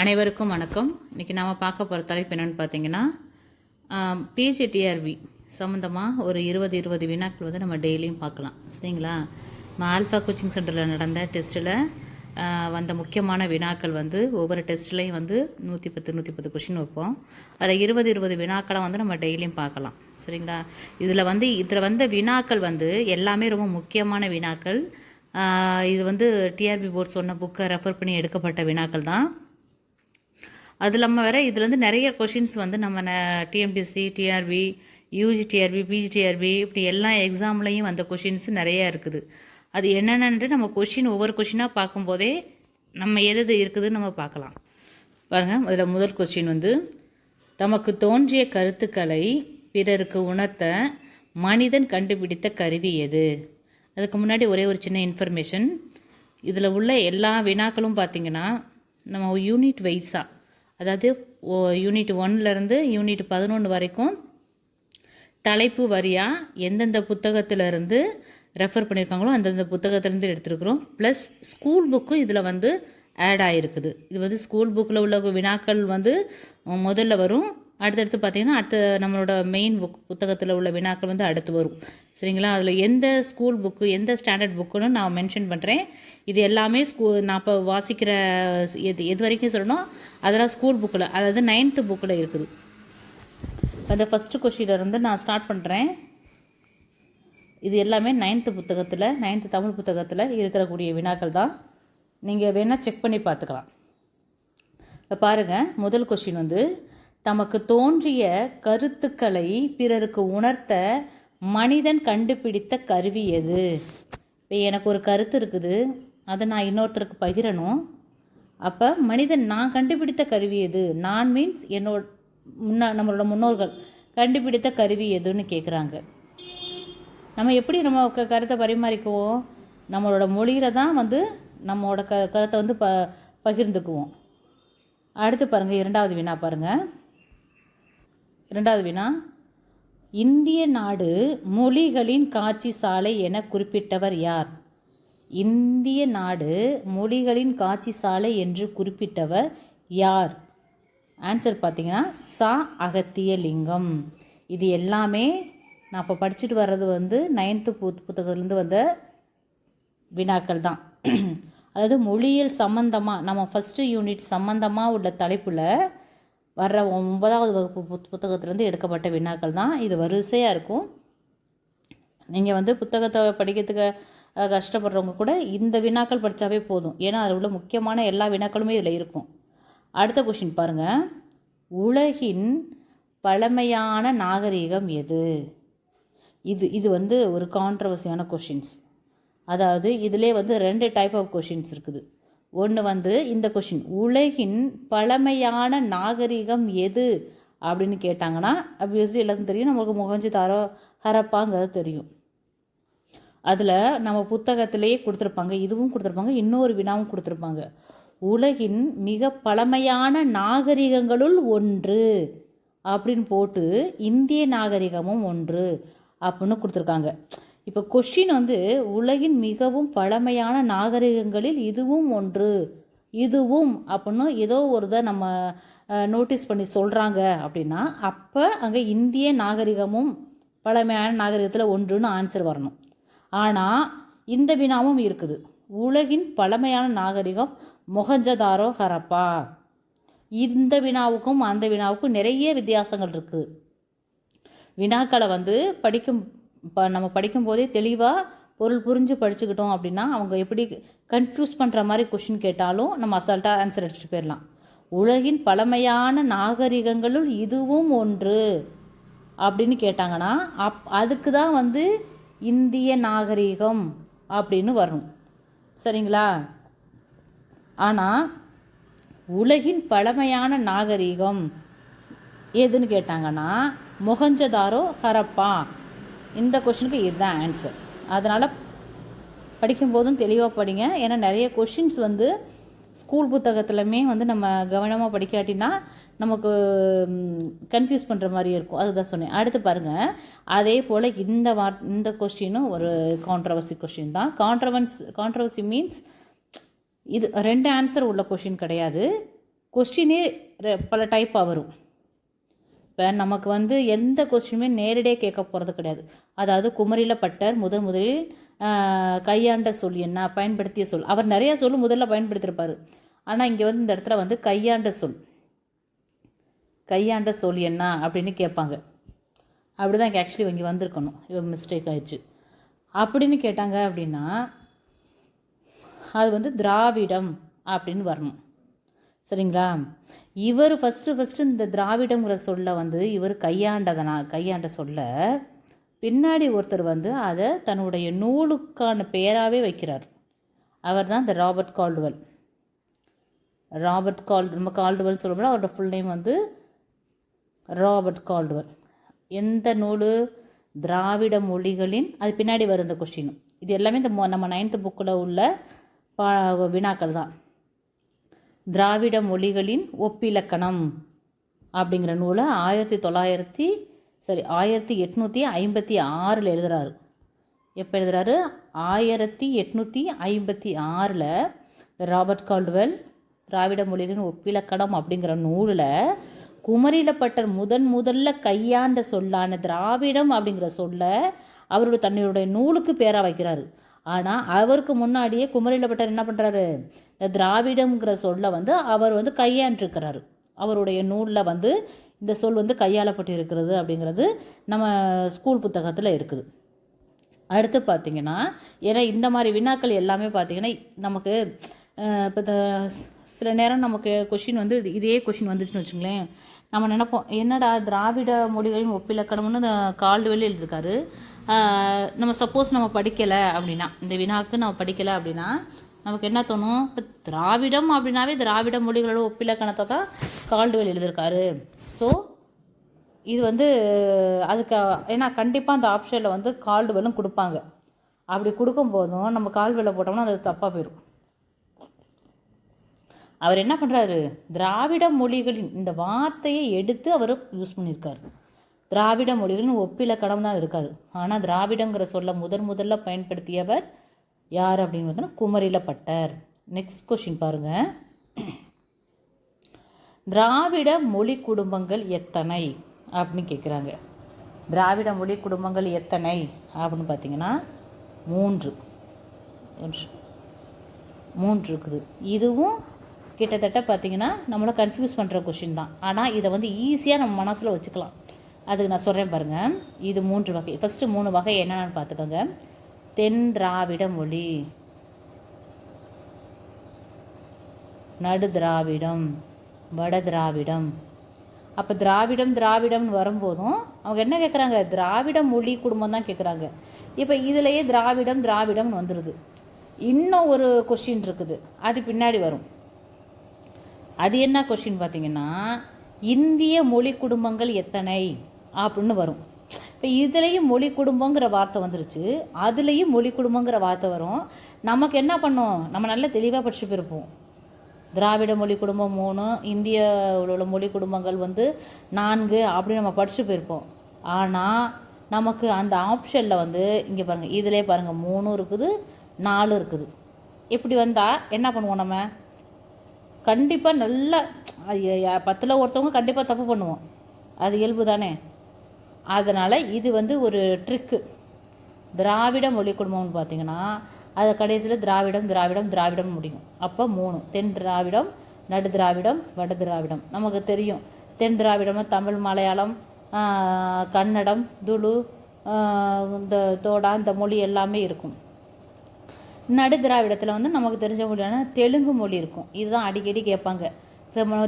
அனைவருக்கும் வணக்கம். இன்றைக்கி நாம் பார்க்க போகிற தலைப்பு என்னென்னு பார்த்தீங்கன்னா, பிஜிடிஆர்பி சம்மந்தமாக ஒரு 20 வினாக்கள் வந்து நம்ம டெய்லியும் பார்க்கலாம். சரிங்களா? நம்ம ஆல்ஃபா கோச்சிங் சென்டரில் நடந்த டெஸ்ட்டில் வந்த முக்கியமான வினாக்கள் வந்து ஒவ்வொரு டெஸ்ட்லேயும் வந்து 110 கொஷின் வைப்போம். அதில் 20 வினாக்களை வந்து நம்ம டெய்லியும் பார்க்கலாம். சரிங்களா? இதில் வந்த வினாக்கள் வந்து எல்லாமே ரொம்ப முக்கியமான வினாக்கள். இது வந்து டிஆர்பி போர்ட் சொன்ன புக்கை ரெஃபர் பண்ணி எடுக்கப்பட்ட வினாக்கள் தான். அது இல்லாமல் வேறு இதுலேருந்து நிறைய கொஷின்ஸ் வந்து நம்ம TNPSC, TRB, UG TRB, PGTRB இப்படி எல்லா எக்ஸாம்லேயும் வந்த கொஷின்ஸ் நிறையா இருக்குது. அது என்னென்னு நம்ம ஒவ்வொரு கொஷினாக பார்க்கும்போதே நம்ம எது இருக்குதுன்னு நம்ம பார்க்கலாம். பாருங்கள், அதில் முதல் கொஸ்டின் வந்து, தமக்கு தோன்றிய கருத்துக்களை பிறருக்கு உணர்த்த மனிதன் கண்டுபிடித்த கருவி எது? அதுக்கு முன்னாடி ஒரே ஒரு சின்ன இன்ஃபர்மேஷன். இதில் உள்ள எல்லா வினாக்களும் பார்த்திங்கன்னா நம்ம யூனிட் வைஸாக, அதாவது யூனிட் 1லேருந்து யூனிட் 11 வரைக்கும் தலைப்பு வாரியாக எந்தெந்த புத்தகத்திலேருந்து ரெஃபர் பண்ணியிருக்காங்களோ அந்தந்த புத்தகத்திலேருந்து எடுத்துருக்குறோம். ப்ளஸ் ஸ்கூல் புக்கும் இதில் வந்து ஆட் ஆகிருக்குது. இது வந்து ஸ்கூல் புக்கில் உள்ள வினாக்கள் வந்து முதல்ல வரும். அடுத்தடுத்து பார்த்திங்கன்னா நம்மளோட மெயின் புத்தகத்தில் உள்ள வினாக்கள் வந்து அடுத்து வரும். சரிங்களா? அதில் எந்த ஸ்கூல் புக்கு, எந்த ஸ்டாண்டர்ட் புக்குன்னு நான் மென்ஷன் பண்ணுறேன். இது எல்லாமே நான் இப்போ வாசிக்கிற எது வரைக்கும் சொல்லணும் அதெல்லாம் ஸ்கூல் புக்கில், அதாவது 9th புக்கில் இருக்குது. அந்த ஃபஸ்ட்டு கொஸ்டினிலேருந்து நான் ஸ்டார்ட் பண்ணுறேன். இது எல்லாமே 9th புத்தகத்தில், 9th தமிழ் புத்தகத்தில் இருக்கக்கூடிய வினாக்கள் தான். நீங்கள் வேணால் செக் பண்ணி பார்த்துக்கலாம். இப்போ பாருங்கள், முதல் கொஸ்டின் வந்து, தமக்கு தோன்றிய கருத்துக்களை பிறருக்கு உணர்த்த மனிதன் கண்டுபிடித்த கருவி எது? இப்போ எனக்கு ஒரு கருத்து இருக்குது, அதை நான் இன்னொருத்தருக்கு பகிரணும். அப்போ மனிதன் நான் கண்டுபிடித்த கருவி எது? நான் மீன்ஸ் நம்மளோட முன்னோர்கள் கண்டுபிடித்த கருவி எதுன்னு கேட்குறாங்க. நம்ம எப்படி நம்ம கருத்தை பரிமாறிக்குவோம்? நம்மளோட மொழியில் தான் வந்து நம்மளோட கருத்தை வந்து பகிர்ந்துக்குவோம். அடுத்து பாருங்கள், இரண்டாவது வினா பாருங்கள். இரண்டாவது வினா, இந்திய நாடு மொழிகளின் காட்சி சாலை என குறிப்பிட்டவர் யார்? இந்திய நாடு மொழிகளின் காட்சி சாலை என்று குறிப்பிட்டவர் யார்? ஆன்சர் பார்த்தீங்கன்னா சா அகத்தியலிங்கம். இது எல்லாமே நான் இப்போ படிச்சுட்டு வர்றது வந்து 9th புத்தகத்துலேருந்து வந்த வினாக்கள் தான். அதாவது மொழியியல் சம்பந்தமாக, நம்ம ஃபஸ்ட்டு யூனிட் சம்பந்தமாக உள்ள தலைப்பில் வர்ற 9வது வகுப்பு புத்தகத்திலேருந்து எடுக்கப்பட்ட வினாக்கள் தான். இது வரிசையாக இருக்கும். நீங்கள் வந்து புத்தகத்தை படிக்கிறதுக்கு கஷ்டப்படுறவங்க கூட இந்த வினாக்கள் படித்தாவே போதும். ஏன்னா அதில் உள்ள முக்கியமான எல்லா வினாக்களுமே இதில் இருக்கும். அடுத்த கொஷின் பாருங்கள், உலகின் பழமையான நாகரிகம் எது? இது வந்து ஒரு கான்ட்ரவர்சியான கொஷின்ஸ். அதாவது இதிலே வந்து 2 டைப் ஆஃப் கொஷின்ஸ் இருக்குது. ஒன்று வந்து இந்த கொஷின், உலகின் பழமையான நாகரிகம் எது அப்படின்னு கேட்டாங்கன்னா அப்வியஸ்லி எல்லாத்துக்கும் தெரியும், நம்மளுக்கு மொஹஞ்சதாரோ ஹரப்பாங்கிறது தெரியும். அதில் நம்ம புத்தகத்திலேயே கொடுத்துருப்பாங்க, இதுவும் கொடுத்துருப்பாங்க, இன்னொரு வினாவும் கொடுத்துருப்பாங்க. உலகின் மிக பழமையான நாகரிகங்களுள் ஒன்று அப்படின்னு போட்டு இந்திய நாகரிகமும் ஒன்று அப்படின்னு கொடுத்துருக்காங்க. இப்போ கொஷின் வந்து உலகின் மிகவும் பழமையான நாகரிகங்களில் இதுவும் ஒன்று, இதுவும் அப்படின்னு ஏதோ ஒரு இதை நம்ம நோட்டீஸ் பண்ணி சொல்கிறாங்க அப்படின்னா அப்போ அங்கே இந்திய நாகரிகமும் பழமையான நாகரிகத்தில் ஒன்றுன்னு ஆன்சர் வரணும். ஆனால் இந்த வினாவும் இருக்குது, உலகின் பழமையான நாகரிகம் மொஹஞ்சதாரோ ஹரப்பா. இந்த வினாவுக்கும் அந்த வினாவுக்கும் நிறைய வித்தியாசங்கள் இருக்குது. வினாக்களை வந்து நம்ம படிக்கும்போதே தெளிவாக பொருள் புரிஞ்சு படிச்சுக்கிட்டோம் அப்படின்னா அவங்க எப்படி கன்ஃபியூஸ் பண்ணுற மாதிரி கொஷின் கேட்டாலும் நம்ம அசால்ட்டாக ஆன்சர் அடிச்சுட்டு போயிடலாம். உலகின் பழமையான நாகரிகங்களுள் இதுவும் ஒன்று அப்படின்னு கேட்டாங்கன்னா அதுக்கு தான் வந்து இந்திய நாகரிகம் அப்படின்னு வரணும். சரிங்களா? ஆனால் உலகின் பழமையான நாகரிகம் எதுன்னு கேட்டாங்கன்னா மொஹஞ்சதாரோ ஹரப்பா. இந்த கொஷினுக்கு இதுதான் ஆன்சர். அதனால் படிக்கும்போதும் தெளிவாக படிங்க. ஏன்னா நிறைய கொஷின்ஸ் வந்து ஸ்கூல் புத்தகத்துலையுமே வந்து நம்ம கவனமாக படிக்காட்டினா நமக்கு கன்ஃபியூஸ் பண்ணுற மாதிரி இருக்கும். அதுதான் சொன்னேன். அடுத்து பாருங்கள், அதே போல் இந்த கொஸ்டினும் ஒரு கான்ட்ரவர்சி கொஸ்டின் தான். கான்ட்ரவர்சி மீன்ஸ் இது 2 ஆன்சர் உள்ள கொஷின் கிடையாது. கொஸ்டினே பல டைப்பாக வரும். இப்போ நமக்கு வந்து எந்த கொஸ்டினுமே நேரடியாக கேட்க போகிறது கிடையாது. அதாவது குமரில பட்டர் முதலில் கையாண்ட சொல் என்ன, பயன்படுத்திய சொல். அவர் நிறையா சொல் முதல்ல பயன்படுத்தியிருப்பார். ஆனால் இங்கே வந்து இந்த இடத்துல வந்து கையாண்ட சொல் என்ன அப்படின்னு கேட்பாங்க. அப்படி தான் ஆக்சுவலி இங்கே வந்திருக்கணும், இவங்க மிஸ்டேக் ஆயிடுச்சு. அப்படின்னு கேட்டாங்க அப்படின்னா அது வந்து திராவிடம் அப்படின்னு வரணும். சரிங்களா? இவர் ஃபஸ்ட்டு இந்த திராவிடங்கிற சொல்ல வந்து இவர் கையாண்ட சொல்ல பின்னாடி ஒருத்தர் வந்து அதை தன்னுடைய நூலுக்கான பெயராகவே வைக்கிறார். அவர் தான் இந்த ராபர்ட் கால்டுவெல். நம்ம கால்டுவெல் சொல்லப்போனால் அவரோட ஃபுல் நேம் வந்து ராபர்ட் கால்டுவெல். எந்த நூல்? திராவிட மொழிகளின், அது பின்னாடி வரும் இந்த கொஸ்டின். இது எல்லாமே இந்த நம்ம 9th புக்கில் உள்ள வினாக்கள் தான். திராவிட மொழிகளின் ஒப்பிலக்கணம் அப்படிங்கிற நூலை 1856 எழுதுகிறாரு. எப்போ எழுதுகிறாரு? 1856 ராபர்ட் கால்டுவெல் திராவிட மொழிகளின் ஒப்பிலக்கணம் அப்படிங்கிற நூலில் குமரில பட்டர் முதல்ல கையாண்ட சொல்லான திராவிடம் அப்படிங்கிற சொல்ல அவருடைய தன்னுடைய நூலுக்கு பேராக வைக்கிறாரு. ஆனால் அவருக்கு முன்னாடியே குமரில பட்டர் என்ன பண்ணுறாரு? இந்த திராவிடம்ங்கிற சொல்ல வந்து அவர் வந்து கையாண்டிருக்கிறாரு. அவருடைய நூலில் வந்து இந்த சொல் வந்து கையாளப்பட்டு இருக்கிறது அப்படிங்கிறது நம்ம ஸ்கூல் புத்தகத்தில் இருக்குது. அடுத்து பார்த்திங்கன்னா, ஏன்னா இந்த மாதிரி வினாக்கள் எல்லாமே பார்த்திங்கன்னா நமக்கு இப்போ சில நேரம் நமக்கு கொஷின் வந்து இதே கொஷின் வந்துச்சுன்னு வச்சுங்களேன், நம்ம நினைப்போம் என்னடா திராவிட மொழிகளின் ஒப்பிலக்கணம்னு இந்த கால்டுவெல் எழுதியிருக்காரு. நம்ம சப்போஸ் நம்ம படிக்கலை அப்படின்னா, இந்த வினாக்கு நம்ம படிக்கலை அப்படின்னா நமக்கு என்ன தோணும்? இப்போ திராவிடம் அப்படின்னாவே திராவிட மொழிகளோட ஒப்பிலக்கணத்தை தான் கால்டுவெல் எழுதியிருக்காரு. ஸோ இது வந்து அதுக்கு ஏன்னா கண்டிப்பாக அந்த ஆப்ஷனில் வந்து கால்டுவெல்லும் கொடுப்பாங்க. அப்படி கொடுக்கும்போதும் நம்ம கால்டுவெல்லை போட்டோம்னா அது தப்பாக போயிடும். அவர் என்ன பண்ணுறாரு? திராவிட மொழிகளின் இந்த வார்த்தையை எடுத்து அவர் யூஸ் பண்ணியிருக்காரு. திராவிட மொழிகளின் ஒப்பிலக்கணம் தான் இருக்காரு. ஆனால் திராவிடங்கிற சொல்ல முதல்ல பயன்படுத்தியவர் யார் அப்படின்னு பார்த்தோன்னா குமரில பட்டர். நெக்ஸ்ட் கொஷின் பாருங்கள். திராவிட மொழி குடும்பங்கள் எத்தனை அப்படின்னு கேட்குறாங்க. திராவிட மொழி குடும்பங்கள் எத்தனை அப்படின்னு பார்த்தீங்கன்னா 3 இருக்குது. இதுவும் கிட்டத்தட்ட பார்த்திங்கன்னா நம்மளை கன்ஃபியூஸ் பண்ணுற கொஷின் தான். ஆனால் இதை வந்து ஈஸியாக நம்ம மனசில் வச்சுக்கலாம். அதுக்கு நான் சொல்கிறேன் பாருங்கள். இது 3 வகை. ஃபஸ்ட்டு 3 வகை என்னென்னு பார்த்துக்கோங்க. தென் திராவிட மொழி, நடு திராவிடம், வட திராவிடம். அப்போ திராவிடம்னு வரும்போதும் அவங்க என்ன கேட்குறாங்க? திராவிட மொழி குடும்பம் தான் கேட்குறாங்க. இப்போ இதிலையே திராவிடம்னு வந்துடுது. இன்னும் ஒரு கொஸ்டின் இருக்குது, அது பின்னாடி வரும். அது என்ன கொஸ்டின் பார்த்தீங்கன்னா, இந்திய மொழி குடும்பங்கள் எத்தனை அப்படின்னு வரும். இப்போ இதுலேயும் மொழி குடும்பங்கிற வார்த்தை வந்துருச்சு, அதுலேயும் மொழி குடும்பங்கிற வார்த்தை வரும். நமக்கு என்ன பண்ணோம்? நம்ம நல்லா தெளிவாக படிச்சு போயிருப்போம். திராவிட மொழி குடும்பம் 3, இந்திய உள்ள மொழி குடும்பங்கள் வந்து 4 அப்படின்னு நம்ம படிச்சு போயிருப்போம். ஆனால் நமக்கு அந்த ஆப்ஷனில் வந்து இங்கே பாருங்கள், இதிலே பாருங்கள் 3 இருக்குது, 4 இருக்குது. இப்படி வந்தால் என்ன பண்ணுவோம்? நம்ம கண்டிப்பாக நல்லா 10ல் ஒருத்தவங்க கண்டிப்பாக தப்பு பண்ணுவோம், அது இயல்பு தானே. அதனால் இது வந்து ஒரு ட்ரிக்கு. திராவிட மொழி குடும்பம்னு பார்த்திங்கன்னா அது கடைசியில் திராவிடம் முடியும். அப்போ 3: தென் திராவிடம், நடு திராவிடம், வட திராவிடம். நமக்கு தெரியும் தென் திராவிடம்னா தமிழ், மலையாளம், கன்னடம், துளு, இந்த தோடா, இந்த மொழி எல்லாமே இருக்கும். நடு திராவிடத்தில் வந்து நமக்கு தெரிஞ்ச மொழியான தெலுங்கு மொழி இருக்கும். இதுதான் அடிக்கடி கேட்பாங்க.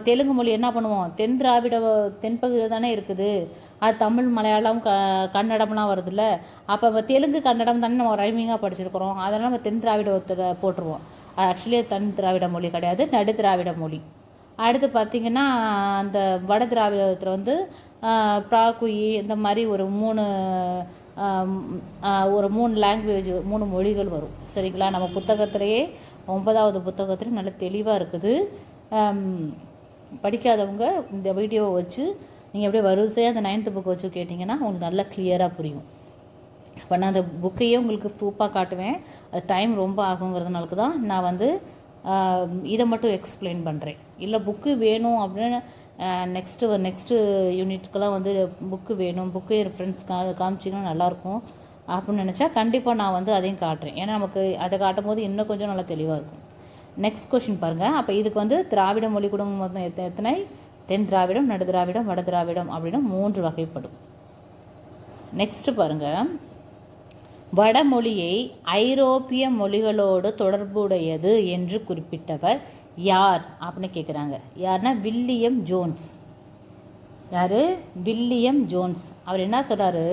தெலுங்கு மொழி என்ன பண்ணுவோம்? தென்பகுதியில் தானே இருக்குது, அது தமிழ், மலையாளம், கன்னடம்லாம் வருதுல்ல. அப்போ தெலுங்கு கன்னடம் தானே நம்ம ரைமிங்காக படிச்சிருக்கிறோம், அதனால் நம்ம தென் திராவிடத்தில் போட்டுருவோம். ஆக்சுவலி தென் திராவிட மொழி கிடையாது, நடு திராவிட மொழி. அடுத்து பார்த்திங்கன்னா அந்த வட திராவிடத்தில் வந்து பிராகுயி இந்த மாதிரி ஒரு 3 லாங்குவேஜ், 3 மொழிகள் வரும். சரிங்களா? நம்ம புத்தகத்திலேயே 9வது புத்தகத்துலேயும் நல்ல தெளிவாக இருக்குது. படிக்காதவங்க இந்த வீடியோவை வச்சு நீங்கள் அப்படியே வரிசையாக அந்த 9th புக் வச்சு கேட்டிங்கன்னா உங்களுக்கு நல்லா கிளியராக புரியும். இப்போ நான் அந்த புக்கையே உங்களுக்கு ப்ரூஃபாக காட்டுவேன். அது டைம் ரொம்ப ஆகுங்கிறதுனால தான் நான் வந்து இதை மட்டும் எக்ஸ்பிளைன் பண்ணுறேன். இல்லை புக்கு வேணும் அப்படின்னு நெக்ஸ்ட்டு யூனிட்ஸ்க்கெலாம் வந்து புக்கு வேணும், புக்கு ரெஃபரன்ஸ் காமிச்சிங்கன்னா நல்லாயிருக்கும் அப்படின்னு நினச்சா கண்டிப்பாக நான் வந்து அதையும் காட்டுறேன். ஏன்னா நமக்கு அதை காட்டும் போது இன்னும் கொஞ்சம் நல்லா தெளிவாக இருக்கும். நெக்ஸ்ட் கொஷின் பாருங்கள். அப்போ இதுக்கு வந்து திராவிட மொழி குடும்பம் மொத்தம் எத்தனை? தென் திராவிடம், நடு திராவிடம், வட திராவிடம் அப்படின்னு 3 வகைப்படும். நெக்ஸ்ட்டு பாருங்கள். வடமொழியை ஐரோப்பிய மொழிகளோடு தொடர்புடையது என்று குறிப்பிட்டவர் யார் அப்படின்னு கேட்குறாங்க. யாருன்னா வில்லியம் ஜோன்ஸ். யார்? William Jones. அவர் என்ன சொல்கிறாரு?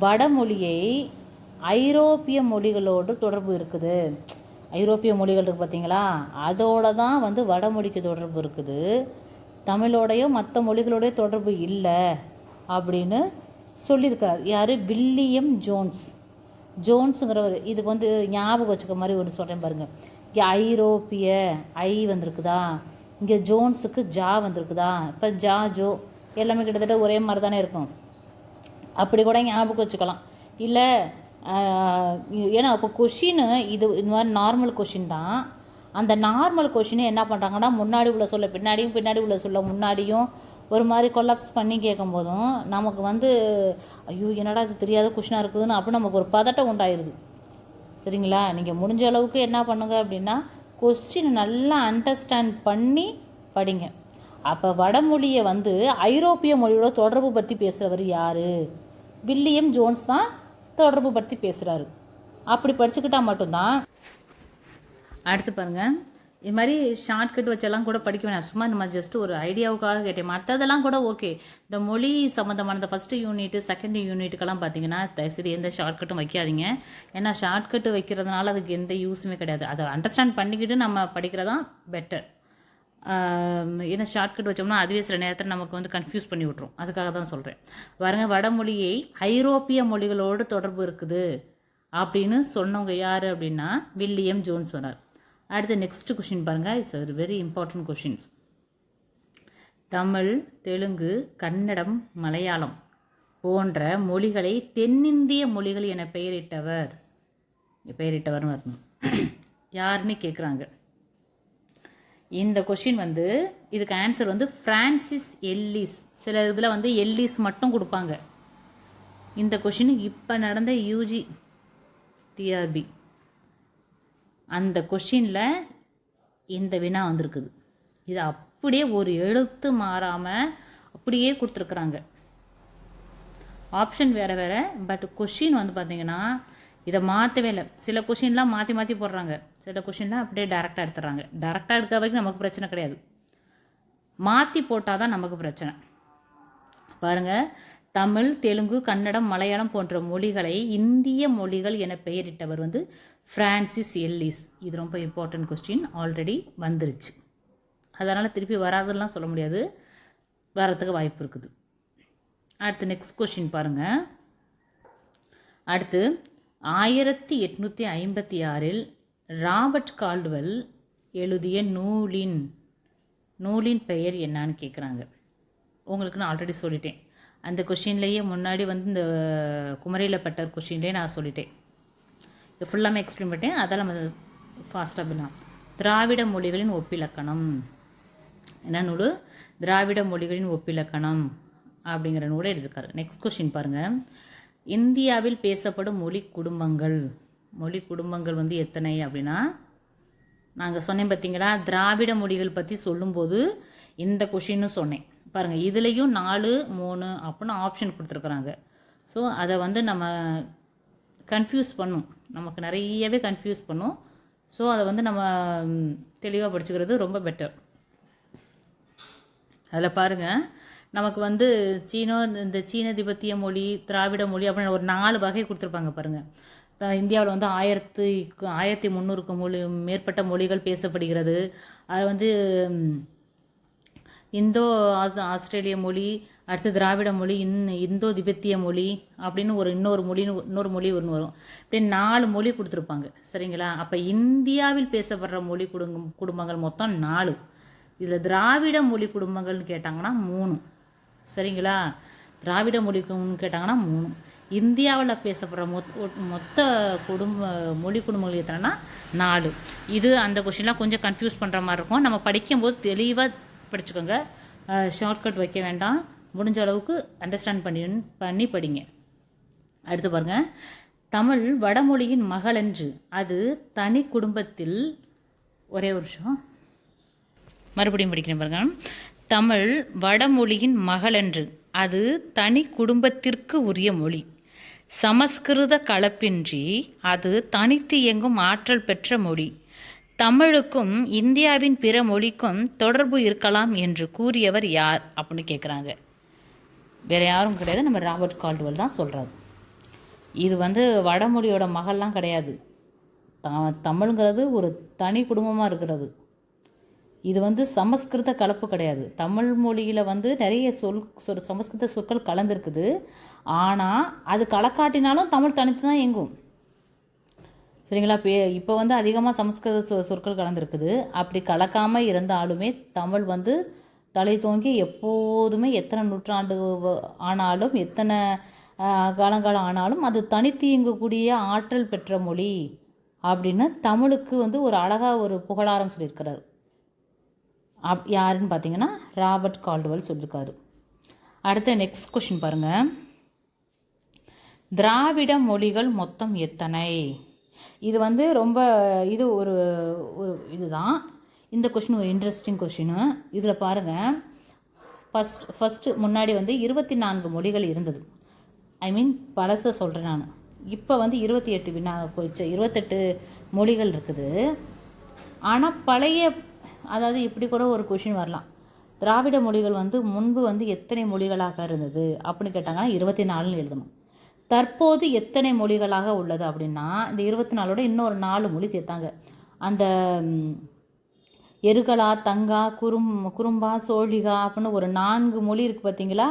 வடமொழியை ஐரோப்பிய மொழிகளோடு தொடர்பு இருக்குது. ஐரோப்பிய மொழிகள் இருக்குது பார்த்தீங்களா, அதோட தான் வந்து வடமொழிக்கு தொடர்பு இருக்குது, தமிழோடையோ மற்ற மொழிகளோடைய தொடர்பு இல்லை அப்படின்னு சொல்லியிருக்கார். யார்? William Jones. ஜோன்ஸுங்கிறவர். இதுக்கு வந்து ஞாபகம் வச்சுக்க மாதிரி ஒன்று சொல்கிறேன் பாருங்கள். இங்கே ஐரோப்பிய ஐ வந்திருக்குதா, இங்கே ஜோன்ஸுக்கு ஜா வந்திருக்குதா. இப்போ ஜா ஜோ எல்லாமே கிட்டத்தட்ட ஒரே மாதிரி தானே இருக்கும். அப்படி கூட ஞாபகம் வச்சுக்கலாம். இல்லை ஏன்னா இப்போ கொஷின் இது இந்த மாதிரி நார்மல் கொஷின் தான். அந்த நார்மல் கொஷினை என்ன பண்ணுறாங்கன்னா முன்னாடி உள்ள சொல்ல பின்னாடியும், பின்னாடி உள்ள சொல்ல முன்னாடியும் ஒரு மாதிரி கொலாப்ஸ் பண்ணி கேட்கும் போதும் நமக்கு வந்து ஐயோ என்னடா இது தெரியாத கொஷினாக இருக்குதுன்னு அப்போ நமக்கு ஒரு பதட்டம் உண்டாயிருது. சரிங்களா? நீங்கள் முடிஞ்ச அளவுக்கு என்ன பண்ணுங்க அப்படின்னா கொஸ்டின் நல்லா அண்டர்ஸ்டாண்ட் பண்ணி படிங்க. அப்போ வடமொழியை வந்து ஐரோப்பிய மொழியோட தொடர்பு பற்றி பேசுகிறவர் யார்? வில்லியம் ஜோன்ஸ் தான் தொடர்பு பற்றி பேசுகிறாரு. அப்படி படிச்சுக்கிட்டால் மட்டும்தான். அடுத்து பாருங்கள். இது மாதிரி ஷார்ட்கட் வச்செல்லாம் கூட படிக்க வேணாம். சும்மா நம்ம ஜஸ்ட் ஒரு ஐடியாவுக்காக கேட்டேன். மற்றதெல்லாம் கூட ஓகே. இந்த மொழி சம்மந்தமான இந்த ஃபஸ்ட்டு யூனிட்டு செகண்ட் யூனிட்டுக்கெல்லாம் பார்த்தீங்கன்னா தயவுசெய்து எந்த ஷார்ட்கட்டும் வைக்காதீங்க. ஏன்னா ஷார்ட்கட்டு வைக்கிறதுனால அதுக்கு எந்த யூஸுமே கிடையாது. அதை அண்டர்ஸ்டாண்ட் பண்ணிக்கிட்டு நம்ம படிக்கிறதான் பெட்டர். ஏன்னா ஷார்ட்கட் வச்சோம்னா அதுவே சில நேரத்தில் நமக்கு வந்து கன்ஃபியூஸ் பண்ணி விட்ரும். அதுக்காக தான் சொல்கிறேன். பாருங்க, வடமொழியை ஐரோப்பிய மொழிகளோடு தொடர்பு இருக்குது அப்படின்னு சொன்னவங்க யார் அப்படின்னா வில்லியம் ஜோன்ஸ் சொன்னார். அடுத்து நெக்ஸ்ட் கொஷின் பாருங்கள். It's a very important questions. Tamil, Telugu, Kannada, Malayalam போன்ற மொழிகளை தென்னிந்திய மொழிகள் என பெயரிட்டவர்னு வரணும். யாருன்னு கேட்குறாங்க. இந்த கொஷின் வந்து இதுக்கு ஆன்சர் வந்து ஃப்ரான்சிஸ் எல்லிஸ். சில இதில் வந்து எல்லிஸ் மட்டும் கொடுப்பாங்க. இந்த கொஷின் இப்போ நடந்த யூஜி டிஆர்பி அந்த கொஷினில் இந்த வினா வந்திருக்குது. இது அப்படியே ஒரு எழுத்து மாறாமல் அப்படியே கொடுத்துருக்குறாங்க. ஆப்ஷன் வேறு வேறு, பட் கொஷின் வந்து பார்த்திங்கன்னா இதை மாற்றவே இல்லை. சில கொஷின்லாம் மாற்றி மாற்றி போடுறாங்க, சில கொஷின்லாம் அப்படியே டேரெக்டாக எடுத்துடுறாங்க. டேரெக்டாக எடுக்கிற வரைக்கும் நமக்கு பிரச்சனை கிடையாது, மாற்றி போட்டால் தான் நமக்கு பிரச்சனை. பாருங்கள், தமிழ், தெலுங்கு, கன்னடம், மலையாளம் போன்ற மொழிகளை இந்திய மொழிகள் என பெயரிட்டவர் வந்து ஃப்ரான்சிஸ் எல்லிஸ். இது ரொம்ப இம்பார்ட்டன்ட் கொஸ்டின். ஆல்ரெடி வந்துருச்சு, அதனால் திருப்பி வராதுலாம் சொல்ல முடியாது, வரத்துக்கு வாய்ப்பு இருக்குது. அடுத்து நெக்ஸ்ட் கொஸ்டின் பாருங்கள். அடுத்து 1856 ராபர்ட் கால்டுவெல் எழுதிய நூலின் பெயர் என்னான்னு கேட்குறாங்க. உங்களுக்கு நான் ஆல்ரெடி சொல்லிட்டேன். அந்த கொஷின்லேயே முன்னாடி வந்து இந்த குமரியில் பட்டர் கொஷின்லேயே நான் சொல்லிட்டேன். இது ஃபுல்லாமே எக்ஸ்பிளைன் பண்ணிட்டேன், அதெல்லாம் நம்ம ஃபாஸ்ட்டாக பண்ணலாம். திராவிட மொழிகளின் ஒப்பிலக்கணம். என்ன நூல்? திராவிட மொழிகளின் ஒப்பிலக்கணம் அப்படிங்கிற நூலை எழுதியிருக்காரு. நெக்ஸ்ட் கொஷின் பாருங்கள். இந்தியாவில் பேசப்படும் மொழி குடும்பங்கள் வந்து எத்தனை அப்படின்னா, நாங்கள் சொன்னேன் பார்த்தீங்களா, திராவிட மொழிகள் பற்றி சொல்லும்போது இந்த கொஷின்னு சொன்னேன் பாருங்கள். இதுலேயும் 4, 3 அப்படின்னு ஆப்ஷன் கொடுத்துருக்குறாங்க. ஸோ அதை வந்து நம்ம கன்ஃபியூஸ் பண்ணும், நமக்கு நிறையவே கன்ஃபியூஸ் பண்ணும். ஸோ அதை வந்து நம்ம தெளிவாக படிச்சுக்கிறது ரொம்ப பெட்டர். அதில் பாருங்கள், நமக்கு வந்து இந்த சீன திபெத்திய மொழி, திராவிட மொழி அப்படின்னு ஒரு 4 வகை கொடுத்துருப்பாங்க பாருங்கள். இந்தியாவில் வந்து 1300க்கும் மேற்பட்ட மொழிகள் பேசப்படுகிறது. அது வந்து ஆஸ்திரேலிய மொழி, அடுத்து திராவிட மொழி, இந்தோ திபெத்திய மொழி அப்படின்னு இன்னொரு மொழி ஒன்று வரும். இப்படி 4 மொழி கொடுத்துருப்பாங்க. சரிங்களா? அப்போ இந்தியாவில் பேசப்படுற மொழி குடும்பங்கள் மொத்தம் 4. இதில் திராவிட மொழி குடும்பங்கள்னு கேட்டாங்கன்னா 3. சரிங்களா? திராவிட மொழிக்குன்னு கேட்டாங்கன்னா 3. இந்தியாவில் பேசப்படுற மொத்த மொழி குடும்பங்கள் எத்தனைனா 4. இது அந்த கொஷின்லாம் கொஞ்சம் கன்ஃபியூஸ் பண்ணுற மாதிரி இருக்கும். நம்ம படிக்கும்போது தெளிவாக படிச்சுக்கோங்க. ஷார்ட்கட் வைக்க வேண்டாம். முடிஞ்ச அளவுக்கு அண்டர்ஸ்டாண்ட் பண்ணி படிங்க. அடுத்து பாருங்கள், தமிழ் வடமொழியின் மகளன்று அது தனி குடும்பத்தில் ஒரே ஒரு விஷயம் மறுபடியும் படிக்கிறேன் பாருங்க. தமிழ் வடமொழியின் மகளன்று அது தனி குடும்பத்திற்கு உரிய மொழி. சமஸ்கிருத கலப்பின்றி அது தனித்து இயங்கும் ஆற்றல் பெற்ற மொழி. தமிழுக்கும் இந்தியாவின் பிற மொழிக்கும் தொடர்பு இருக்கலாம் என்று கூறியவர் யார் அப்படின்னு கேட்குறாங்க. வேறு யாரும் கிடையாது, நம்ம ராபர்ட் கால்டுவெல் தான் சொல்கிறாரு. இது வடமொழியோட மகள்லாம் கிடையாது. தமிழ்ங்கிறது ஒரு தனி குடும்பமாக இருக்கிறது. இது சமஸ்கிருத கலப்பு கிடையாது. தமிழ் மொழியில் நிறைய சமஸ்கிருத சொற்கள் கலந்துருக்குது. ஆனால் அது கலக்காட்டினாலும் தமிழ் தனித்து தான் இயங்கும். சரிங்களா? இப்போ அதிகமாக சமஸ்கிருத சொற்கள் கலந்துருக்குது. அப்படி கலக்காமல் இருந்தாலுமே தமிழ் தலை தோங்கி எப்போதுமே எத்தனை நூற்றாண்டு ஆனாலும் எத்தனை காலங்காலம் ஆனாலும் அது தனித்து இயங்கக்கூடிய ஆற்றல் பெற்ற மொழி அப்படின்னு தமிழுக்கு ஒரு அழகாக ஒரு புகழாரம் சொல்லியிருக்கிறார். யாருன்னு பார்த்தீங்கன்னா ராபர்ட் கால்டுவெல் சொல்லியிருக்காரு. அடுத்த நெக்ஸ்ட் கொஷின் பாருங்கள். திராவிட மொழிகள் மொத்தம் எத்தனை? இது ரொம்ப இது ஒரு இதுதான். இந்த கொஷின் ஒரு இன்ட்ரெஸ்டிங் கொஷினு. இதில் பாருங்கள், ஃபஸ்ட்டு முன்னாடி 24 மொழிகள் இருந்தது. பழசை சொல்கிறேன் நான். இப்போ 28 மொழிகள் இருக்குது. ஆனால் பழைய, அதாவது இப்படி கூட ஒரு கொஷின் வரலாம். திராவிட மொழிகள் முன்பு எத்தனை மொழிகளாக இருந்தது அப்படின்னு கேட்டாங்கன்னா 24ன்னு எழுதணும். தற்போது எத்தனை மொழிகளாக உள்ளது அப்படின்னா இந்த 24ஓட இன்னொரு 4 மொழி சேர்த்தாங்க. அந்த எருகலா, தங்கா, குறும்பா, சோழிகா அப்படின்னு ஒரு 4 மொழி இருக்குது பார்த்தீங்களா?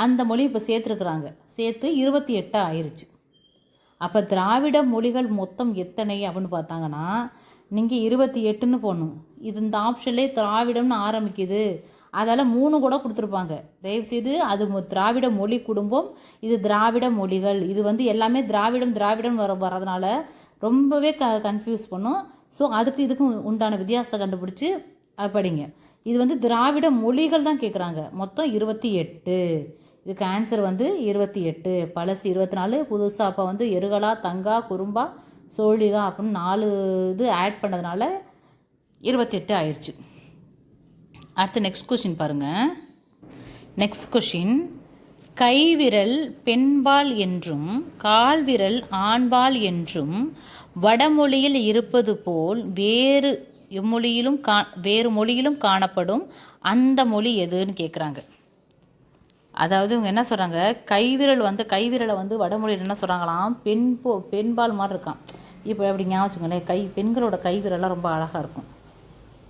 அந்த மொழி இப்போ சேர்த்துருக்குறாங்க. சேர்த்து 28 ஆயிடுச்சு. அப்போ திராவிட மொழிகள் மொத்தம் எத்தனை அப்படின்னு பார்த்தாங்கன்னா நீங்கள் 28ன்னு போடணும். இது இந்த ஆப்ஷன்லேயே திராவிடம்னு ஆரம்பிக்குது. அதால் 3 கூட கொடுத்துருப்பாங்க. தயவுசெய்து அது திராவிட மொழி குடும்பம், இது திராவிட மொழிகள். இது எல்லாமே திராவிடம் வரதுனால ரொம்பவே கன்ஃபியூஸ் பண்ணும். ஸோ அதுக்கு இதுக்கும் உண்டான வித்தியாசத்தை கண்டுபிடிச்சி படிங்க. இது திராவிட மொழிகள் தான் கேட்குறாங்க. மொத்தம் 28. இதுக்கு ஆன்சர் 28. பழசு 24, புதுசாக அப்போ எருகலா, தங்கா, குறும்பா, சோழிகா அப்படின்னு 4 இது ஆட் பண்ணதுனால 28 ஆயிடுச்சு. அடுத்து நெக்ஸ்ட் கொஷின் பாருங்கள். நெக்ஸ்ட் கொஷின், கைவிரல் பெண்பால் என்றும் கால்விரல் ஆண்பால் என்றும் வடமொழியில் இருப்பது போல் வேறு மொழியிலும் காணப்படும் அந்த மொழி எதுன்னு கேட்குறாங்க. அதாவது இவங்க என்ன சொல்கிறாங்க, கைவிரலை வடமொழியில் என்ன சொல்கிறாங்களாம், பெண்பால் மாதிரி இருக்கான். இப்போ எப்படி ஞாபகம் வச்சுக்கோங்களேன், பெண்களோட கைவிரலாம் ரொம்ப அழகாக இருக்கும்.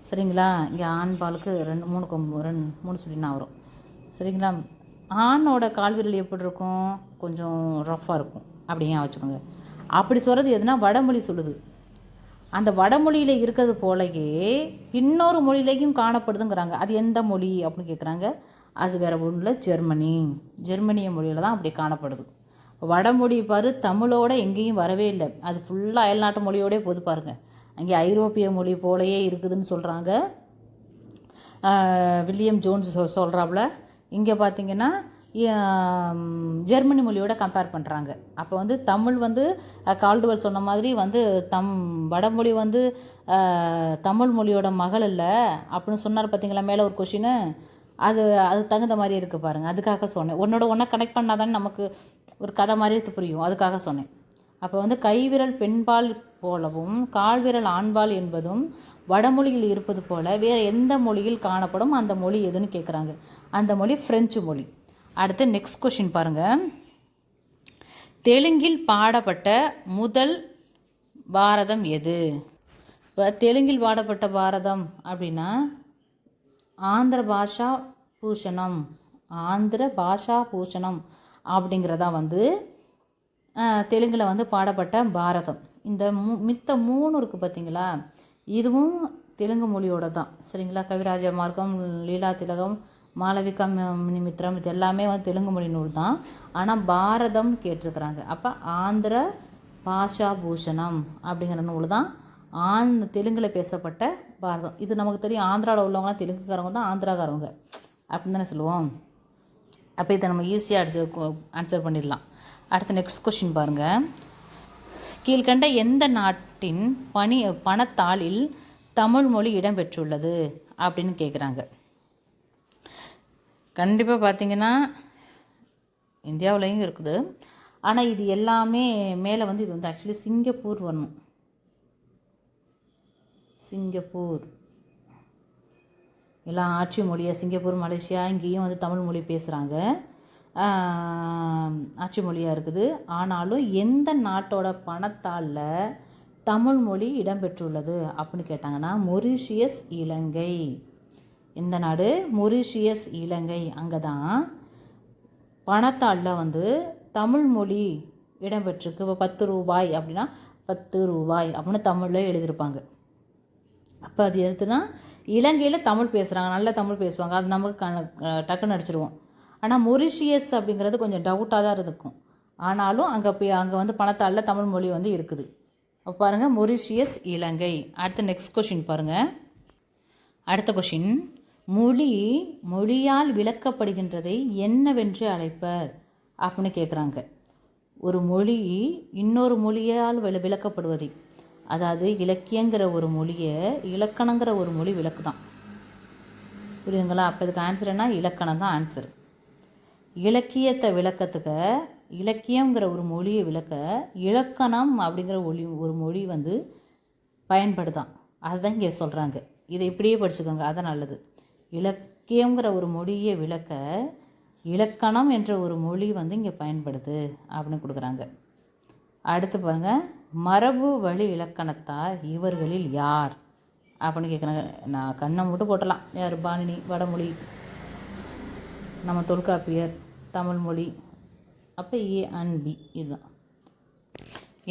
சரிங்களா? இங்கே ஆண்பாலுக்கு 3 சொல்லினா வரும். சரிங்களா? ஆணோட கால்விரல் எப்படி இருக்கும், கொஞ்சம் ரஃப்பாக இருக்கும். அப்படி ஞாபகம் வச்சுக்கோங்க. அப்படி சொல்கிறது எதுனா வடமொழி சொல்லுது. அந்த வடமொழியில் இருக்கிறது போலயே இன்னொரு மொழியிலையும் காணப்படுதுங்கிறாங்க. அது எந்த மொழி அப்படின்னு கேட்குறாங்க. அது வேறு ஒன்றும் இல்லை, ஜெர்மனிய மொழியில் தான் அப்படி காணப்படுது. வடமொழி தமிழோட எங்கேயும் வரவே இல்லை. அது ஃபுல்லாக அயல்நாட்டு மொழியோடே போது பாருங்கள். அங்கே ஐரோப்பிய மொழி போலையே இருக்குதுன்னு சொல்கிறாங்க. வில்லியம் ஜோன்ஸ் சொல்கிறாப்புல. இங்கே பார்த்திங்கன்னா ஜெர்மனி மொழியோட கம்பேர் பண்ணுறாங்க. அப்போ தமிழ் கால்டுவெல் சொன்ன மாதிரி வடமொழி தமிழ் மொழியோட மகள் இல்லை அப்படின்னு சொன்னார் பார்த்தீங்களா மேலே ஒரு கொஷினு. அது தகுந்த மாதிரி இருக்குது பாருங்கள். அதுக்காக சொன்னேன். ஒன்றா கனெக்ட் பண்ணால் தானே நமக்கு ஒரு கதை மாதிரி புரியும். அதுக்காக சொன்னேன். அப்போ கைவிரல் பெண்பால் போலவும் கால்விரல் ஆண்பால் என்பதும் வடமொழியில் இருப்பது போல வேறு எந்த மொழியில் காணப்படும் அந்த மொழி எதுன்னு கேட்குறாங்க. அந்த மொழி ஃப்ரெஞ்சு மொழி. அடுத்து நெக்ஸ்ட் கொஷின் பாருங்கள். தெலுங்கில் பாடப்பட்ட முதல் பாரதம் எது? இப்போ தெலுங்கில் பாடப்பட்ட பாரதம் அப்படின்னா ஆந்திர பாஷா பூஷணம் அப்படிங்கிறதா தெலுங்கில் பாடப்பட்ட பாரதம். இந்த மித்த 3 இருக்குது பார்த்தீங்களா, இதுவும் தெலுங்கு மொழியோட தான். சரிங்களா? கவிராஜ மார்க்கம், லீலா திலகம், மாளவிகா நிமித்திரம் இது எல்லாமே வந்து தெலுங்கு மொழி நூல் தான். ஆனால் பாரதம் கேட்டிருக்கிறாங்க. அப்போ ஆந்திர பாஷா பூஷணம் அப்படிங்கிற நூல் தான் தெலுங்கில் பேசப்பட்ட பாரதம். இது நமக்கு தெரியும். ஆந்திராவில் உள்ளவங்களாம் தெலுங்குக்காரவங்க தான் ஆந்திராக்காரவங்க அப்படின்னு தானே சொல்லுவோம். அப்போ இதை நம்ம ஈஸியாக ஆன்சர் பண்ணிடலாம். அடுத்த நெக்ஸ்ட் கொஷின் பாருங்கள். கீழ்கண்ட எந்த நாட்டின் பணத்தாளில் தமிழ் மொழி இடம்பெற்றுள்ளது அப்படின்னு கேட்குறாங்க. கண்டிப்பாக பார்த்தீங்கன்னா இந்தியாவிலையும் இருக்குது. ஆனால் இது எல்லாமே மேலே வந்து இது வந்து ஆக்சுவலி சிங்கப்பூர் வரணும். சிங்கப்பூர் எல்லாம் ஆட்சி மொழியாக சிங்கப்பூர் மலேசியா இங்கேயும் வந்து தமிழ் மொழி பேசுகிறாங்க, ஆட்சி மொழியாக இருக்குது. ஆனாலும் எந்த நாட்டோட பணத்தாளில் தமிழ் மொழி இடம்பெற்றுள்ளது அப்படின்னு கேட்டாங்கன்னா மொரிஷியஸ் இலங்கை. எந்த நாடு? மொரிஷியஸ் இலங்கை. அங்கே தான் பணத்தாளில் வந்து தமிழ் மொழி இடம்பெற்றிருக்கு. இப்போ 10 ரூபாய் அப்படின்னா 10 ரூபாய் அப்படின்னு தமிழில் எழுதியிருப்பாங்க. அப்போ அது எடுத்துனா இலங்கையில் தமிழ் பேசுகிறாங்க, நல்ல தமிழ் பேசுவாங்க, அது நமக்கு டக்குன்னு அடிச்சிடுவோம். ஆனால் மொரிஷியஸ் அப்படிங்கிறது கொஞ்சம் டவுட்டாக தான் இருக்கும். ஆனாலும் அங்கே வந்து பணத்தாளில் தமிழ் மொழி வந்து இருக்குது. அப்போ பாருங்கள், மொரிஷியஸ் இலங்கை. அடுத்த நெக்ஸ்ட் கொஷின் பாருங்கள். அடுத்த கொஷின், மொழியால் விளக்கப்படுகின்றதை என்னவென்று அழைப்பர் அப்படின்னு கேட்குறாங்க. ஒரு மொழி இன்னொரு மொழியால் விளக்கப்படுவதை, அதாவது இலக்கியங்கிற ஒரு மொழியை இலக்கணங்கிற ஒரு மொழி விளக்குதான். புரியுதுங்களா? அப்போ இதுக்கு ஆன்சர் என்ன? இலக்கணம் தான் ஆன்சர். இலக்கியத்தை விளக்கத்துக்கு இலக்கியங்கிற ஒரு மொழியை விளக்க இலக்கணம் அப்படிங்கிற ஒரு மொழி வந்து பயன்படுதான். அதுதான் இங்கே சொல்கிறாங்க. இதை இப்படியே படிச்சுக்கோங்க, அதான் நல்லது. இலக்கியங்கிற ஒரு மொழியை விளக்க இலக்கணம் என்ற ஒரு மொழி வந்து இங்கே பயன்படுது அப்படின்னு கொடுக்குறாங்க. அடுத்து பாருங்கள், மரபு வழி இலக்கணத்தார் இவர்களில் யார் அப்படின்னு கேட்குறாங்க. நான் கண்ணை மட்டும் போட்டலாம். யார்? பாணினி வடமொழி, நம்ம தொல்காப்பியர் தமிழ்மொழி. அப்போ ஏ அண்ட் பி. இதுதான்.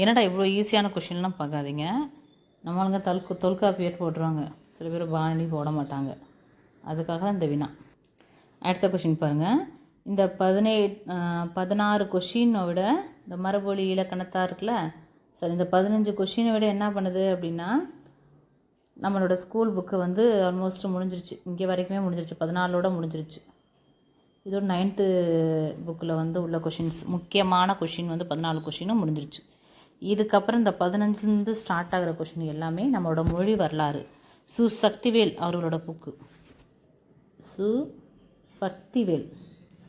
என்னடா இவ்வளோ ஈஸியான கொஷின்லாம் பார்க்காதீங்க. நம்மளுங்க தொல்காப்பியர் போட்டுருவாங்க, சில பேர் பாணினி போட மாட்டாங்க. அதுக்காக இந்த வினா. அடுத்த கொஷின் பாருங்கள். இந்த 16 கொஷினை விட இந்த மரபொழி இலக்கணத்தாக இருக்குல்ல, சரி, இந்த 15 கொஷினை விட என்ன பண்ணுது அப்படின்னா நம்மளோட ஸ்கூல் புக்கு வந்து ஆல்மோஸ்ட் முடிஞ்சிருச்சு. இங்கே வரைக்குமே முடிஞ்சிருச்சு, 14ஓட முடிஞ்சிருச்சு. இதோட 9th புக்கில் வந்து உள்ள கொஷின்ஸ், முக்கியமான கொஷின் வந்து 14 கொஷினும் முடிஞ்சிருச்சு. இதுக்கப்புறம் இந்த 15லேருந்து ஸ்டார்ட் ஆகிற கொஷின் எல்லாமே நம்மளோட மொழி வரலாறு, சக்திவேல் அவர்களோட புக்கு.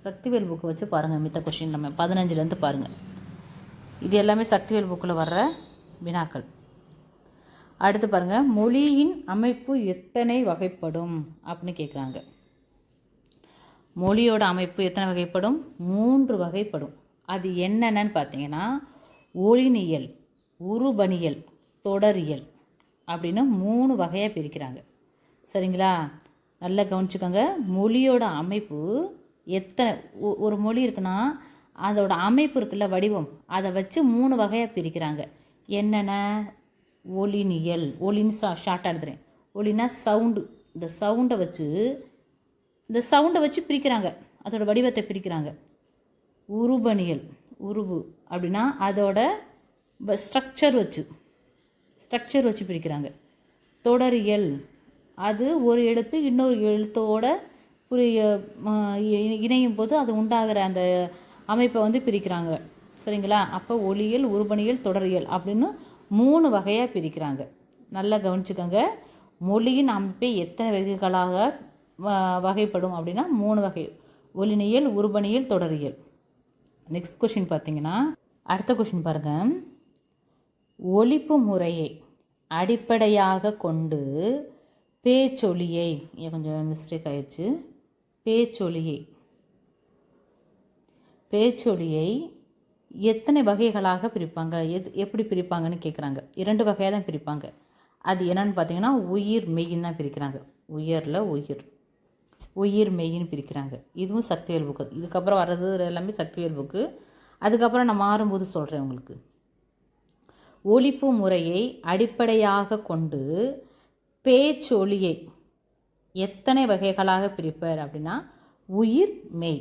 சக்திவேல் புக்கு வச்சு பாருங்கள். மித்த கொஷின் நம்ம 15லேருந்து பாருங்கள். இது எல்லாமே சக்திவேல் புக்கில் வர்ற வினாக்கள். அடுத்து பாருங்கள், மொழியின் அமைப்பு எத்தனை வகைப்படும் அப்படின்னு கேட்குறாங்க. மொழியோட அமைப்பு எத்தனை வகைப்படும்? 3 வகைப்படும். அது என்னென்னு பார்த்தீங்கன்னா ஒளினியல், உருபணியல், தொடரியல் அப்படின்னு 3 வகையாக பிரிக்கிறாங்க. சரிங்களா? நல்லா கவனிச்சுக்கோங்க. மொழியோட அமைப்பு எத்தனை, ஒரு மொழி இருக்குன்னா அதோட அமைப்பு இருக்குல்ல, வடிவம், அதை வச்சு 3 வகையாக பிரிக்கிறாங்க. என்னென்ன? ஒளினியல், ஒளின்னு ஷார்ட்டாக எழுதுறேன். ஒளினா சவுண்டு, இந்த சவுண்டை வச்சு பிரிக்கிறாங்க, அதோட வடிவத்தை பிரிக்கிறாங்க. உருபணியல், உருவு அப்படின்னா அதோட ஸ்ட்ரக்சர் வச்சு பிரிக்கிறாங்க. தொடரியல், அது ஒரு எழுத்து இன்னொரு எழுத்தோட இணையும் போது அது உண்டாகிற அந்த அமைப்பை வந்து பிரிக்கிறாங்க. சரிங்களா? அப்போ ஒளியியல், உருபணியல், தொடரியல் அப்படின்னு 3 வகையாக பிரிக்கிறாங்க. நல்லா கவனிச்சுக்கோங்க. மொழியின் அமைப்பை எத்தனை வகைகளாக வகைப்படும் அப்படின்னா 3 வகை: ஒளினியல், உருபணியல், தொடரியல். நெக்ஸ்ட் கொஷின் பார்த்தீங்கன்னா, அடுத்த கொஷின் பாருங்கள். ஒலிப்பு முறையை அடிப்படையாக கொண்டு பேச்சொலியை, கொஞ்சம் மிஸ்டேக் ஆயிடுச்சு, பேச்சொலியை எத்தனை வகைகளாக பிரிப்பாங்க, எப்படி பிரிப்பாங்கன்னு கேட்குறாங்க. 2 வகையாக தான் பிரிப்பாங்க. அது என்னன்னு பார்த்தீங்கன்னா உயிர் மெய்ன்னு தான் பிரிக்கிறாங்க. உயிர் மெய்ன்னு பிரிக்கிறாங்க. இதுவும் சக்திவேல் புக்கு. இதுக்கப்புறம் வர்றது எல்லாமே சக்திவேல் புக்கு. அதுக்கப்புறம் நான் மாறும்போது சொல்கிறேன் உங்களுக்கு. ஒலிப்பு முறையை அடிப்படையாக கொண்டு பேச்சொலியை எத்தனை வகைகளாக பிரிப்பர் அப்படின்னா உயிர் மெய்.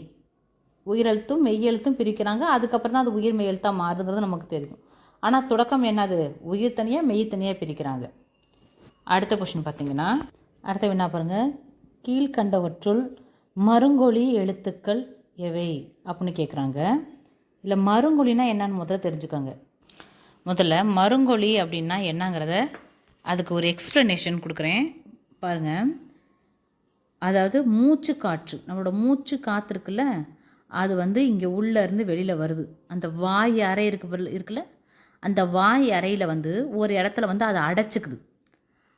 உயிரெழுத்தும் மெய்யெழுத்தும் பிரிக்கிறாங்க. அதுக்கப்புறம் தான் அது உயிர் மெய்யெழுத்தாக மாறுதுங்கிறது நமக்கு தெரியும். ஆனால் தொடக்கம் என்னது, உயிர் தனியாக மெய் தனியாக பிரிக்கிறாங்க. அடுத்த கொஷின் பார்த்தீங்கன்னா, அடுத்த வினா பாருங்கள். கீழ்கண்டவற்றுள் மருங்கொலி எழுத்துக்கள் எவை அப்படின்னு கேட்குறாங்க. இல்லை மருங்கொலினா என்னன்னு முதல்ல தெரிஞ்சுக்கோங்க. முதல்ல மருங்கொலி அப்படின்னா என்னங்கிறத அதுக்கு ஒரு எக்ஸ்ப்ளனேஷன் கொடுக்குறேன் பாருங்கள். அதாவது மூச்சு காற்று, நம்மளோட மூச்சு காற்று இருக்குல்ல, அது வந்து இங்கே உள்ளேருந்து வெளியில் வருது. அந்த வாய் அறை இருக்குல்ல, அந்த வாய் அறையில் வந்து ஒரு இடத்துல வந்து அதை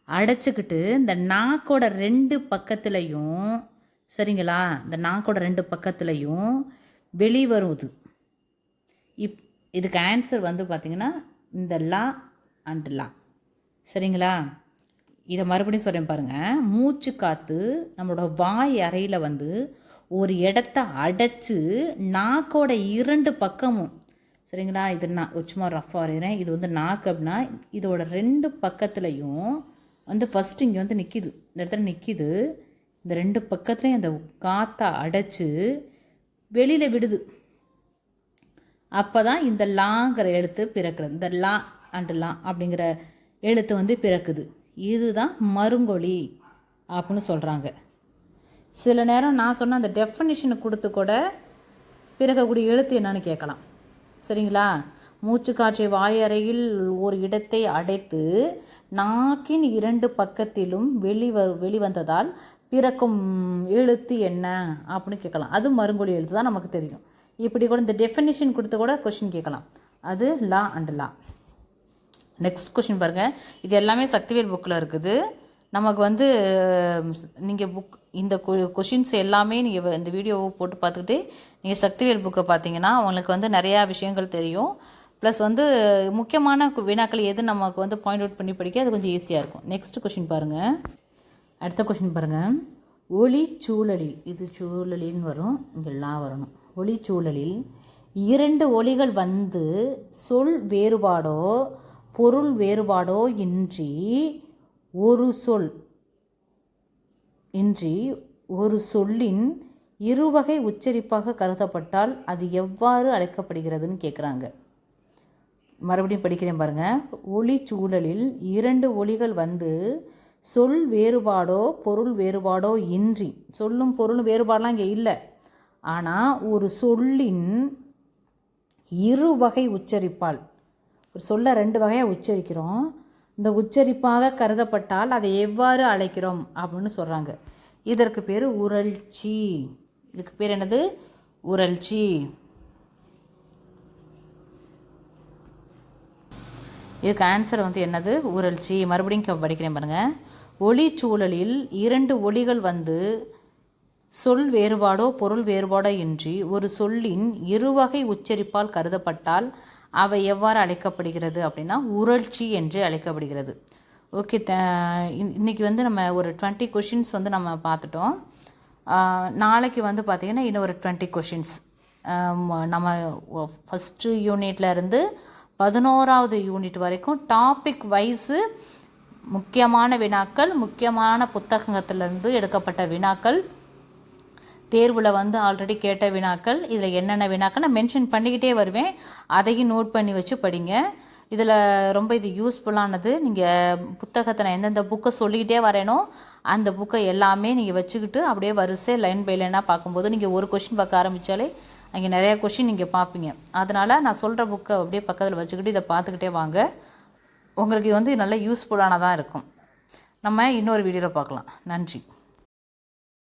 அடைச்சிக்கிட்டு இந்த நாக்கோட 2 பக்கத்துலையும், சரிங்களா, இந்த நாக்கோட 2 பக்கத்துலையும் வெளிவருது. இதுக்கு ஆன்சர் வந்து பார்த்திங்கன்னா இந்த லா அண்ட் லா, சரிங்களா. இதை மறுபடியும் சொல்கிறேன் பாருங்கள். மூச்சு காற்று நம்மளோட வாய் அறையில் வந்து ஒரு இடத்த அடைச்சி நாக்கோட 2 பக்கமும், சரிங்களா, இது நான் சும்மா ரஃபாக வரைகிறேன். இது வந்து நாக்கு அப்படின்னா இதோட 2 பக்கத்துலையும் வந்து ஃபஸ்ட்டு இங்கே வந்து நிற்கிது, இந்த இடத்துல நிற்கிது. இந்த 2 பக்கத்துலையும் அந்த காற்றை அடைச்சி வெளியில் விடுது. அப்போ தான் இந்த லாங்கிற எழுத்து பிறக்கிறது. இந்த லா அண்ட் லா அப்படிங்கிற எழுத்து வந்து பிறக்குது. இதுதான் மருங்கொலி அப்படின்னு சொல்கிறாங்க. சில நேரம் நான் சொன்ன அந்த டெஃபனிஷனை கொடுத்து கூட பிறக்கக்கூடிய எழுத்து என்னன்னு கேட்கலாம், சரிங்களா. மூச்சு காற்றை வாயறையில் ஒரு இடத்தை அடைத்து நாக்கின் 2 பக்கத்திலும் வெளிவந்ததால் பிறக்கும் எழுத்து என்ன அப்படின்னு கேட்கலாம். அது மருங்கொலி எழுத்து தான் நமக்கு தெரியும். இப்படி கூட இந்த டெஃபினிஷன் கொடுத்து கூட கொஷின் கேட்கலாம். அது law and law. Next question பாருங்கள். இது எல்லாமே சக்திவேல் புக்கில் இருக்குது. நமக்கு வந்து நீங்கள் இந்த கொஷின்ஸ் எல்லாமே நீங்கள் இந்த வீடியோவை போட்டு பார்த்துக்கிட்டு நீங்கள் சக்திவேல் புக்கை பார்த்தீங்கன்னா உங்களுக்கு வந்து நிறையா விஷயங்கள் தெரியும். ப்ளஸ் வந்து முக்கியமான வினாக்கள் எது நமக்கு வந்து பாயிண்ட் அவுட் பண்ணி படிக்க அது கொஞ்சம் ஈஸியாக இருக்கும். நெக்ஸ்ட் கொஷின் பாருங்கள். அடுத்த கொஷின் பாருங்கள். ஒளி சூழலில், இது சூழலின்னு வரும், இங்கே லா வரணும். ஒளி சூழலில் 2 ஒலிகள் வந்து சொல் வேறுபாடோ பொருள் வேறுபாடோ இன்றி ஒரு சொல்லின் இருவகை உச்சரிப்பாக கருதப்பட்டால் அது எவ்வாறு அழைக்கப்படுகிறதுன்னு கேட்குறாங்க. மறுபடியும் படிக்கிறேன் பாருங்கள். ஒளி சூழலில் 2 ஒலிகள் வந்து சொல் வேறுபாடோ பொருள் வேறுபாடோ இன்றி, சொல்லும் பொருளும் வேறுபாடெலாம் இங்கே இல்லை, ஆனால் ஒரு சொல்லின் இருவகை உச்சரிப்பால், ஒரு சொல்ல 2 வகையாக உச்சரிக்கிறோம், இந்த உச்சரிப்பாக கருதப்பட்டால் அதை எவ்வாறு அழைக்கிறோம் அப்படின்னு சொல்கிறாங்க. இதற்கு பேர் உரல்ச்சி. இதுக்கு பேர் என்னது? உரல்ச்சி. இதுக்கு ஆன்சர் வந்து என்னது? உரல்ச்சி. மறுபடியும் படிக்கிறேன் பாருங்கள். ஒளி சூழலில் 2 ஒலிகள் வந்து சொல் வேறுபாடோ பொருள் வேறுபாடோ இன்றி ஒரு சொல்லின் இருவகை உச்சரிப்பால் கருதப்பட்டால் அவை எவ்வாறு அழைக்கப்படுகிறது அப்படின்னா உரல்ச்சி என்று அழைக்கப்படுகிறது. ஓகே, இன்றைக்கி வந்து நம்ம ஒரு 20 கொஷின்ஸ் வந்து நம்ம பார்த்துட்டோம். நாளைக்கு வந்து பார்த்திங்கன்னா இன்னும் ஒரு 20 கொஷின்ஸ் நம்ம ஃபஸ்ட்டு யூனிட்லேருந்து 11வது யூனிட் வரைக்கும் டாபிக் வைஸு முக்கியமான வினாக்கள், முக்கியமான புத்தகத்திலேருந்து எடுக்கப்பட்ட வினாக்கள், தேர்வில் வந்து ஆல்ரெடி கேட்ட வினாக்கள், இதில் என்னென்ன வினாக்கள் நான் மென்ஷன் பண்ணிக்கிட்டே வருவேன், அதையும் நோட் பண்ணி வச்சு படிங்க. இதில் ரொம்ப இது யூஸ்ஃபுல்லானது. நீங்கள் புத்தகத்தை நான் எந்தெந்த புக்கை சொல்லிக்கிட்டே வரேனோ அந்த புக்கை எல்லாமே நீங்கள் வச்சுக்கிட்டு அப்படியே வரிசை லைன் பை லைனாக பார்க்கும்போது நீங்கள் ஒரு கொஷின் பார்க்க ஆரம்பித்தாலே அங்கே நிறையா கொஷின் நீங்கள் பார்ப்பீங்க. அதனால் நான் சொல்கிற புக்கை அப்படியே பக்கத்தில் வச்சுக்கிட்டு இதை பார்த்துக்கிட்டே வாங்க. உங்களுக்கு வந்து நல்ல யூஸ்ஃபுல்லானதாக இருக்கும். நம்ம இன்னொரு வீடியோவில் பார்க்கலாம். நன்றி.